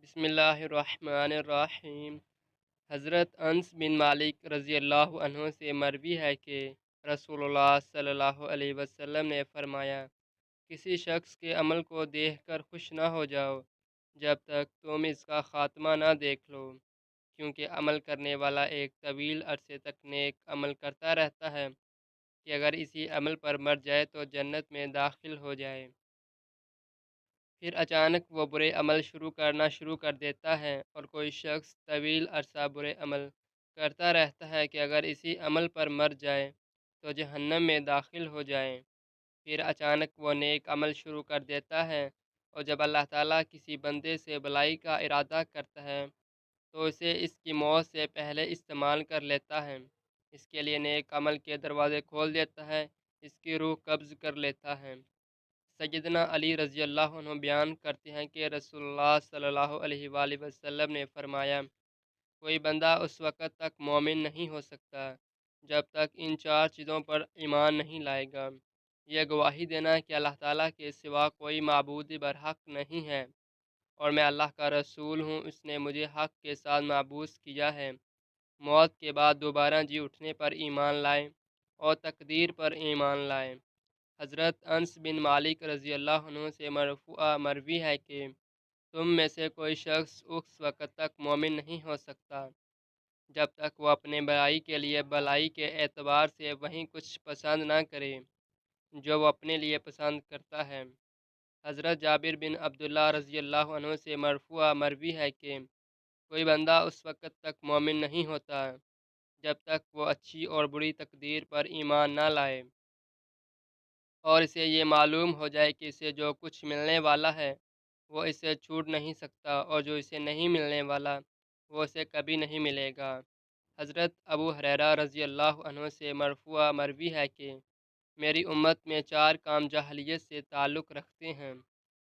بسم اللہ الرحمن الرحیم۔ حضرت انس بن مالک رضی اللہ عنہ سے مروی ہے کہ رسول اللہ صلی اللہ علیہ وسلم نے فرمایا، کسی شخص کے عمل کو دیکھ کر خوش نہ ہو جاؤ جب تک تم اس کا خاتمہ نہ دیکھ لو، کیونکہ عمل کرنے والا ایک طویل عرصے تک نیک عمل کرتا رہتا ہے کہ اگر اسی عمل پر مر جائے تو جنت میں داخل ہو جائے۔ پھر اچانک وہ برے عمل کرنا شروع کر دیتا ہے، اور کوئی شخص طویل عرصہ برے عمل کرتا رہتا ہے کہ اگر اسی عمل پر مر جائے تو جہنم میں داخل ہو جائے۔ پھر اچانک وہ نیک عمل شروع کر دیتا ہے، اور جب اللہ تعالیٰ کسی بندے سے بلائی کا ارادہ کرتا ہے تو اسے اس کی موت سے پہلے استعمال کر لیتا ہے، اس کے لیے نیک عمل کے دروازے کھول دیتا ہے، اس کی روح قبض کر لیتا ہے۔ سیدنا علی رضی اللہ عنہ بیان کرتے ہیں کہ رسول اللہ صلی اللہ علیہ وآلہ وسلم نے فرمایا، کوئی بندہ اس وقت تک مومن نہیں ہو سکتا جب تک ان چار چیزوں پر ایمان نہیں لائے گا: یہ گواہی دینا کہ اللہ تعالیٰ کے سوا کوئی معبود برحق نہیں ہے اور میں اللہ کا رسول ہوں، اس نے مجھے حق کے ساتھ معبوس کیا ہے، موت کے بعد دوبارہ جی اٹھنے پر ایمان لائے اور تقدیر پر ایمان لائے۔ حضرت انس بن مالک رضی اللہ عنہ سے مروی ہے کہ تم میں سے کوئی شخص اس وقت تک مومن نہیں ہو سکتا جب تک وہ اپنے بھائی کے لیے بھلائی کے اعتبار سے وہیں کچھ پسند نہ کرے جو وہ اپنے لیے پسند کرتا ہے۔ حضرت جابر بن عبداللہ رضی اللہ عنہ سے مروی ہے کہ کوئی بندہ اس وقت تک مومن نہیں ہوتا جب تک وہ اچھی اور بری تقدیر پر ایمان نہ لائے اور اسے یہ معلوم ہو جائے کہ اسے جو کچھ ملنے والا ہے وہ اسے چھوٹ نہیں سکتا، اور جو اسے نہیں ملنے والا وہ اسے کبھی نہیں ملے گا۔ حضرت ابو ہریرہ رضی اللہ عنہ سے مروی ہے کہ میری امت میں چار کام جاہلیت سے تعلق رکھتے ہیں،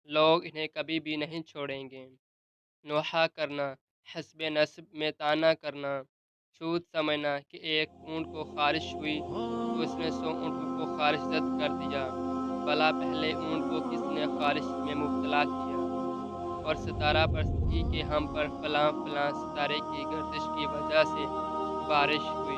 لوگ انہیں کبھی بھی نہیں چھوڑیں گے: نوحہ کرنا، حسب نسب میں طعنہ کرنا، چھوٹ سمجھنا کہ ایک اونٹ کو خارش ہوئی تو اس نے 100 اونٹوں کو خارش زد کر دیا، بھلا پہلے اونٹ کو کس نے خارش میں مبتلا کیا، اور ستارہ پرستی کہ ہم پر فلاں فلاں ستارے کی گردش کی وجہ سے بارش ہوئی۔